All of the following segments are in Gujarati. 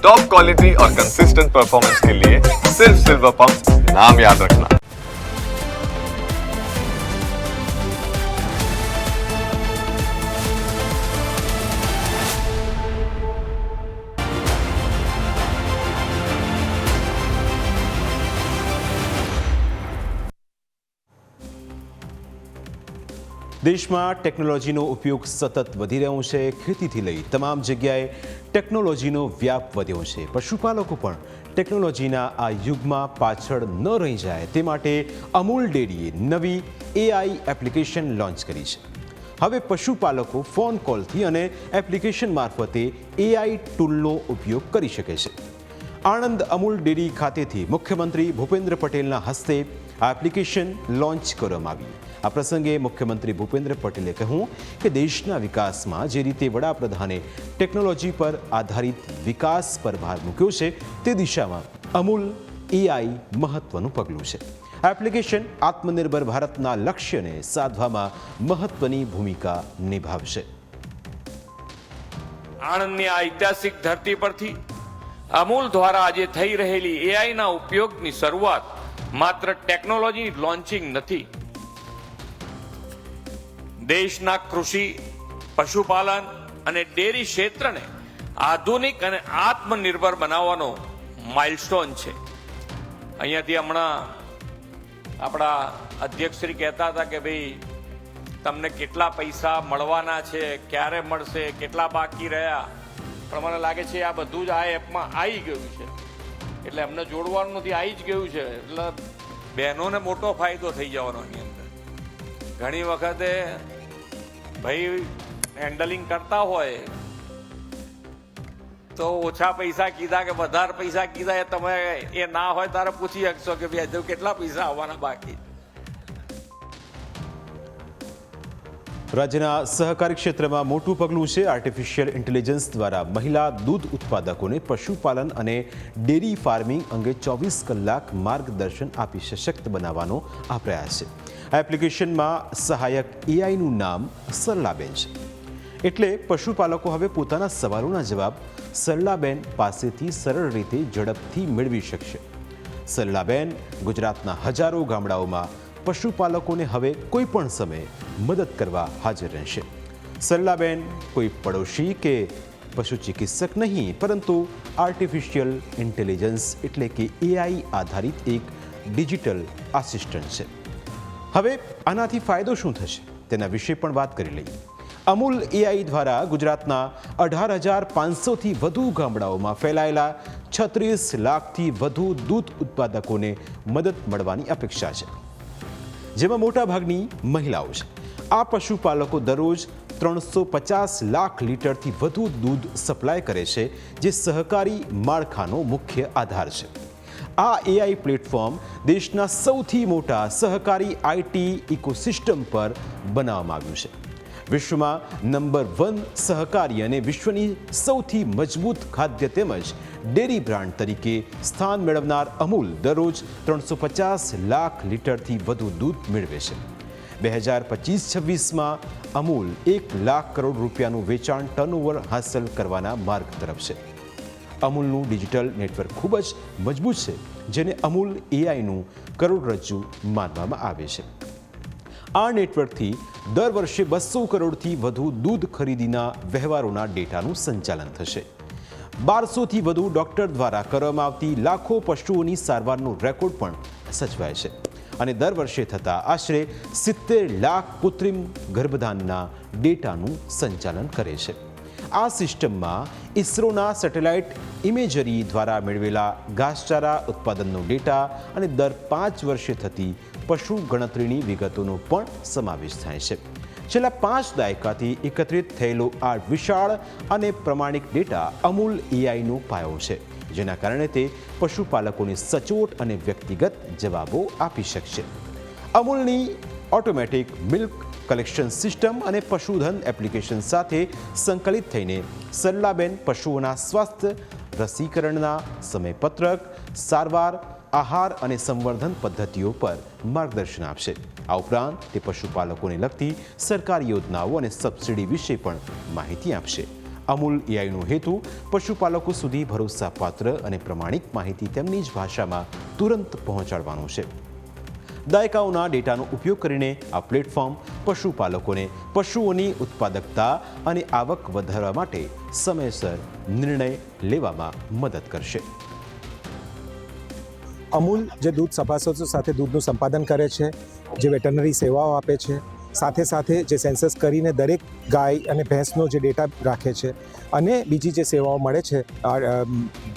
टॉप क्वालिटी और कंसिस्टेंट परफॉर्मेंस के लिए सिर्फ सिल्वर पंप नाम याद रखना। દેશમાં ટેકનોલોજીનો ઉપયોગ સતત વધી રહ્યો છે। ખેતીથી લઈ તમામ જગ્યાએ ટેકનોલોજીનો વ્યાપ વધ્યો છે। પશુપાલકો પણ ટેકનોલોજીના આ યુગમાં પાછળ ન રહી જાય તે માટે અમૂલ ડેરીએ નવી AI એપ્લિકેશન લોન્ચ કરી છે। હવે પશુપાલકો ફોન કોલથી અને એપ્લિકેશન મારફતે AI ટૂલનો ઉપયોગ કરી શકે છે। આણંદ અમૂલ ડેરી ખાતેથી મુખ્યમંત્રી ભૂપેન્દ્ર પટેલના હસ્તે આ એપ્લિકેશન લોન્ચ કરવામાં આવી। આ પ્રસંગે મુખ્યમંત્રી ભૂપેન્દ્ર પટેલે કહ્યું કે દેશના વિકાસમાં જે રીતે વડાપ્રધાને ટેકનોલોજી પર આધારિત વિકાસ પર ભાર મૂક્યો છે તે દિશામાં અમૂલ AI મહત્વનું પગલું છે। આ એપ્લિકેશન આત્મનિર્ભર ભારતના લક્ષ્યને સાધવામાં મહત્વની ભૂમિકા નિભાવશે। આણંદની આ ઐતિહાસિક ધરતી પરથી અમૂલ દ્વારા આજે થઈ રહેલી AI ના ઉપયોગની શરૂઆત માત્ર ટેકનોલોજી લોન્ચિંગ નથી, દેશના કૃષિ, પશુપાલન અને ડેરી ક્ષેત્રને આધુનિક અને આત્મનિર્ભર બનાવવાનો માઇલસ્ટોન છે। અહીંયાથી હમણાં આપણા અધ્યક્ષશ્રી કહેતા હતા કે ભાઈ તમને કેટલા પૈસા મળવાના છે, ક્યારે મળશે, કેટલા બાકી રહ્યા, પણ મને લાગે છે આ બધું જ આ એપમાં આવી ગયું છે, એટલે અમને જોડવાનું નથી, આવી જ ગયું છે, એટલે બહેનોને મોટો ફાયદો થઈ જવાનો એની અંદર। ઘણી વખતે ભાઈ હેન્ડલિંગ કરતા હોય તો ઓછા પૈસા કીધા કે વધારે પૈસા કીધા એ તમે એ ના હોય તારે પૂછી શકશો કે ભાઈ હજુ કેટલા પૈસા આવવાના બાકી। રાજ્યના સહકારી ક્ષેત્રમાં મોટું પગલું છે। આર્ટિફિશિયલ ઇન્ટેલિજન્સ દ્વારા મહિલા દૂધ ઉત્પાદકોને પશુપાલન અને ડેરી ફાર્મિંગ અંગે 24 કલાક માર્ગદર્શન આપી સશક્ત બનાવવાનો આ પ્રયાસ છે। આ એપ્લિકેશનમાં સહાયક AIનું નામ સરલાબેન છે, એટલે પશુપાલકો હવે પોતાના સવાલોના જવાબ સરલાબેન પાસેથી સરળ રીતે ઝડપથી મેળવી શકશે। સરલાબેન ગુજરાતના હજારો ગામડાઓમાં પશુપાલકોને હવે કોઈ પણ સમયે મદદ કરવા હાજર રહેશે। સરલાબેન કોઈ પડોશી કે પશુ ચિકિત્સક નહીં, પરંતુ આર્ટિફિશિયલ ઇન્ટેલિજન્સ એટલે કે AI આધારિત એક ડિજિટલ આસિસ્ટન્ટ છે। હવે આનાથી ફાયદો શું થશે તેના વિશે પણ વાત કરી લઈએ। અમૂલ AI દ્વારા ગુજરાતના 18,500થી વધુ ગામડાઓમાં ફેલાયેલા 36 લાખથી વધુ દૂધ ઉત્પાદકોને મદદ મળવાની અપેક્ષા છે, જેમાં મોટાભાગની મહિલાઓ છે। આ પશુપાલકો દરરોજ 350 લાખ લીટરથી વધુ દૂધ સપ્લાય કરે છે, જે સહકારી માળખાનો મુખ્ય આધાર છે। આ AI પ્લેટફોર્મ દેશના સૌથી મોટા સહકારી IT ઇકોસિસ્ટમ પર બનાવવામાં આવ્યું છે। વિશ્વમાં નંબર 1 સહકારી અને વિશ્વની સૌથી મજબૂત ખાદ્ય તેમજ ડેરી બ્રાન્ડ તરીકે સ્થાન મેળવનાર અમૂલ દરરોજ 350 લાખ લીટરથી વધુ દૂધ મેળવે છે। 2025-26માં અમૂલ 1 લાખ કરોડ રૂપિયાનું વેચાણ ટર્નઓવર હાંસલ કરવાના માર્ગ તરફ છે। અમૂલનું ડિજિટલ નેટવર્ક ખૂબ જ મજબૂત છે, જેને અમૂલ AIનું કરોડરજ્જુ માનવામાં આવે છે। આ નેટવર્કથી દર વર્ષે 200 કરોડથી વધુ દૂધ ખરીદીના વ્યવહારોના ડેટાનું સંચાલન થશે। 1200થી વધુ ડોક્ટર દ્વારા કરવામાં આવતી લાખો પશુઓની સારવારનો રેકોર્ડ પણ સચવાય છે અને દર વર્ષે થતા આશરે 70 લાખ કૃત્રિમ ગર્ભધાનના ડેટાનું સંચાલન કરે છે। આ સિસ્ટમમાં ઇસરોના સેટેલાઇટ ઇમેજરી દ્વારા મેળવેલા ઘાસચારા ઉત્પાદનનો ડેટા અને દર 5 વર્ષે થતી પશુ ગણતરીની વિગતોનો પણ સમાવેશ થાય છે। છેલ્લા 5 દાયકાથી એકત્રિત થયેલો આ વિશાળ અને પ્રમાણિક ડેટા અમૂલ AIનો પાયો છે, જેના કારણે તે પશુપાલકોને સચોટ અને વ્યક્તિગત જવાબો આપી શકશે। અમૂલની ઓટોમેટિક મિલ્ક કલેક્શન સિસ્ટમ અને પશુધન એપ્લિકેશન સાથે સંકલિત થઈને સરલાબેન પશુઓના સ્વાસ્થ્ય, રસીકરણના સમયપત્રક, સારવાર, આહાર અને સંવર્ધન પદ્ધતિઓ પર માર્ગદર્શન આપશે। આ ઉપરાંત તે પશુપાલકોને લગતી સરકારી યોજનાઓ અને સબસિડી વિશે પણ માહિતી આપશે। અમૂલ એઆઈનો હેતુ પશુપાલકો સુધી ભરોસાપાત્ર અને પ્રમાણિક માહિતી તેમની જ ભાષામાં તુરંત પહોંચાડવાનો છે. દાયકાઓના ડેટાનો ઉપયોગ કરીને આ પ્લેટફોર્મ પશુપાલકોને પશુઓની ઉત્પાદકતા અને આવક વધારવા માટે સમયસર નિર્ણય લેવામાં મદદ કરશે. અમૂલ જે દૂધ સભાસદો સાથે દૂધનું સંપાદન કરે છે, જે વેટરનરી સેવાઓ આપે છે, સાથે સાથે જે સેન્સસ કરીને દરેક ગાય અને ભેંસનો જે ડેટા રાખે છે અને બીજી જે સેવાઓ મળે છે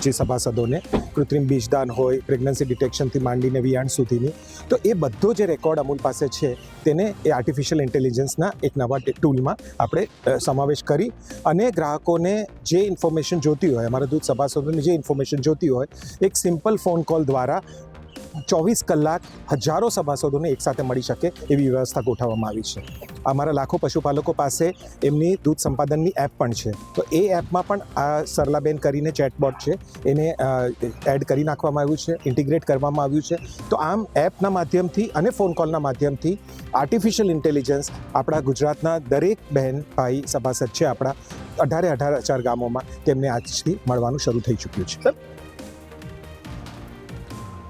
જે સભાસદોને, કૃત્રિમ બીજદાન હોય, પ્રેગ્નન્સી ડિટેક્શનથી માંડીને વિયાણ સુધીની, તો એ બધો જે રેકોર્ડ અમૂલ પાસે છે તેને એ આર્ટિફિશિયલ ઇન્ટેલિજન્સના એક નવા ટૂલમાં આપણે સમાવેશ કરી અને ગ્રાહકોને જે ઇન્ફોર્મેશન જોતી હોય, અમારા દૂધ સભાસદોને જે ઇન્ફોર્મેશન જોતી હોય, એક સિમ્પલ ફોન કોલ દ્વારા 24 કલાક હજારો સભાસદોને એકસાથે મળી શકે એવી વ્યવસ્થા ગોઠવવામાં આવી છે. અમારા લાખો પશુપાલકો પાસે એમની દૂધ સંપાદનની એપ પણ છે, તો એ એપમાં પણ આ સરલાબેન કરીને ચેટબોટ છે એને એડ કરી નાખવામાં આવ્યું છે, ઇન્ટિગ્રેટ કરવામાં આવ્યું છે. તો આમ એપના માધ્યમથી અને ફોન કોલના માધ્યમથી આર્ટિફિશિયલ ઇન્ટેલિજન્સ આપણા ગુજરાતના દરેક બહેન ભાઈ સભાસદ છે આપણા 18,000 ગામોમાં તેમને આજથી મળવાનું શરૂ થઈ ચૂક્યું છે.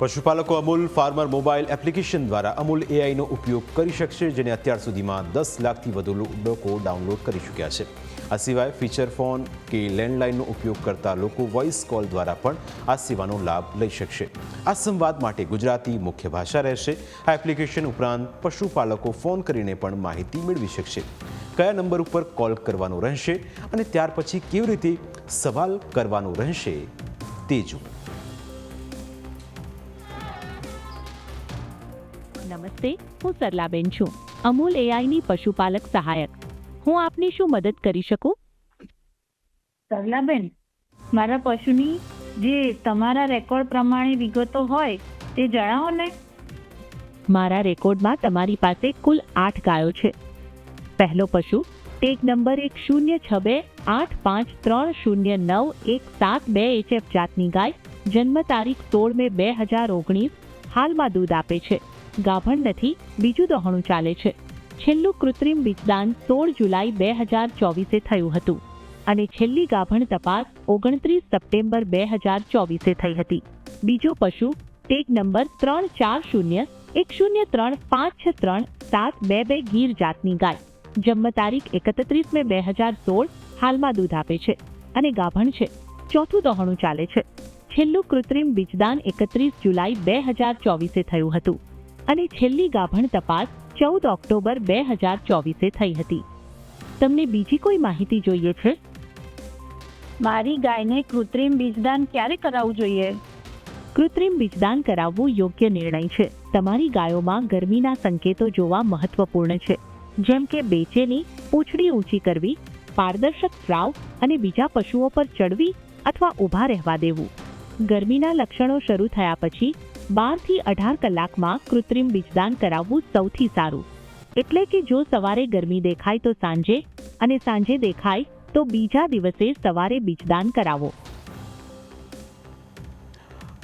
પશુપાલકો અમૂલ ફાર્મર મોબાઈલ એપ્લિકેશન દ્વારા અમૂલ એઆઈનો ઉપયોગ કરી શકશે, જેને અત્યાર સુધીમાં 10 લાખથી વધુ લોકો ડાઉનલોડ કરી ચૂક્યા છે. આ સિવાય ફીચર ફોન કે લેન્ડલાઇનનો ઉપયોગ કરતા લોકો વોઇસ કોલ દ્વારા પણ આ સેવાનો લાભ લઈ શકશે. આ સંવાદ માટે ગુજરાતી મુખ્ય ભાષા રહેશે. આ એપ્લિકેશન ઉપરાંત પશુપાલકો ફોન કરીને પણ માહિતી મેળવી શકશે. કયા નંબર ઉપર કોલ કરવાનો રહેશે અને ત્યાર પછી કેવી રીતે સવાલ કરવાનો રહેશે તે જુઓ. નમસ્તે, હું સરલાબેન છું, અમૂલ એઆઈની પશુપાલક સહાયક. હું આપની શું મદદ કરી શકું? સરલાબેન, મારા પશુની જે તમારા રેકોર્ડ પ્રમાણે વિગતો હોય તે જણાવો ને. મારા રેકોર્ડમાં તમારી પાસે કુલ 8 ગાયો છે. પહેલો પશુ ટેગ નંબર 1062530917 HF જાતની ગાય, જન્મ તારીખ 16 મે 2019, હાલમાં દૂધ આપે છે, ગાભણ નથી, બીજું દોહણું ચાલે છે. છેલ્લું કૃત્રિમ બીજદાન 16 જુલાઈ 2024 થયું હતું અને છેલ્લી ગાભણ તપાસ 29 સપ્ટેમ્બર 2024 થઈ હતી. બીજો પશુ ટેગ નંબર 340103563722 ગીર જાતની ગાય, જન્મ તારીખ 31 મે 2016, હાલમાં દૂધ આપે છે અને ગાભણ છે, ચોથું દોહણું ચાલે છે. છેલ્લું કૃત્રિમ બીજદાન 31 જુલાઈ 2024 થયું હતું અને છેલ્લી ગાભણ તપાસ 14 ઓક્ટોબર 2024 થઈ હતી. તમને બીજી કોઈ માહિતી જોઈએ છે? મારી ગાયને કૃત્રિમ બીજદાન ક્યારે કરાવવું જોઈએ? કૃત્રિમ બીજદાન કરાવવું યોગ્ય નિર્ણય છે. તમારી ગાયોમાં ગરમીના સંકેતો જોવા મહત્વપૂર્ણ છે, જેમ કે બેચેની, પૂંછડી ઊંચી કરવી, પારદર્શક સ્રાવ અને બીજા પશુઓ પર ચડવી અથવા ઊભા રહેવા દેવું. ગરમીના લક્ષણો શરૂ થયા પછી 12 થી 18 કલાકમાં કૃત્રિમ બીજદાન કરાવવું સૌથી સારું. એટલે કે જો સવારે ગરમી દેખાય તો સાંજે અને સાંજે દેખાય તો બીજા દિવસે સવારે બીજદાન કરાવો.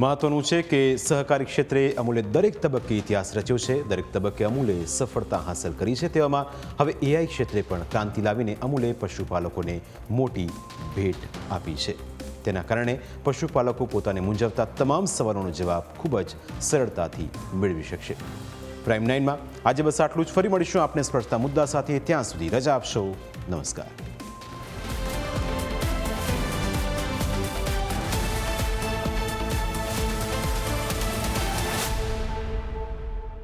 મહત્વનું છે કે સહકારી ક્ષેત્રે અમૂલે દરેક તબક્કે ઇતિહાસ રચ્યો છે. દરેક તબક્કે અમૂલે સફળતા હાંસલ કરી છે. તેવામાં હવે એઆઈ ક્ષેત્રે પણ ક્રાંતિ લાવીને અમૂલે પશુપાલકોને મોટી ભેટ આપી છે. તેના કારણે પશુપાલકો પોતાને મૂંઝવતા તમામ સવાલોનો જવાબ ખૂબ જ સરળતાથી મેળવી શકશે. પ્રાઇમ 9માં આજે બસ આટલું જ. ફરી મળીશું આપને સ્પર્શતા મુદ્દા સાથે. ત્યાં સુધી રજા આપશો. નમસ્કાર.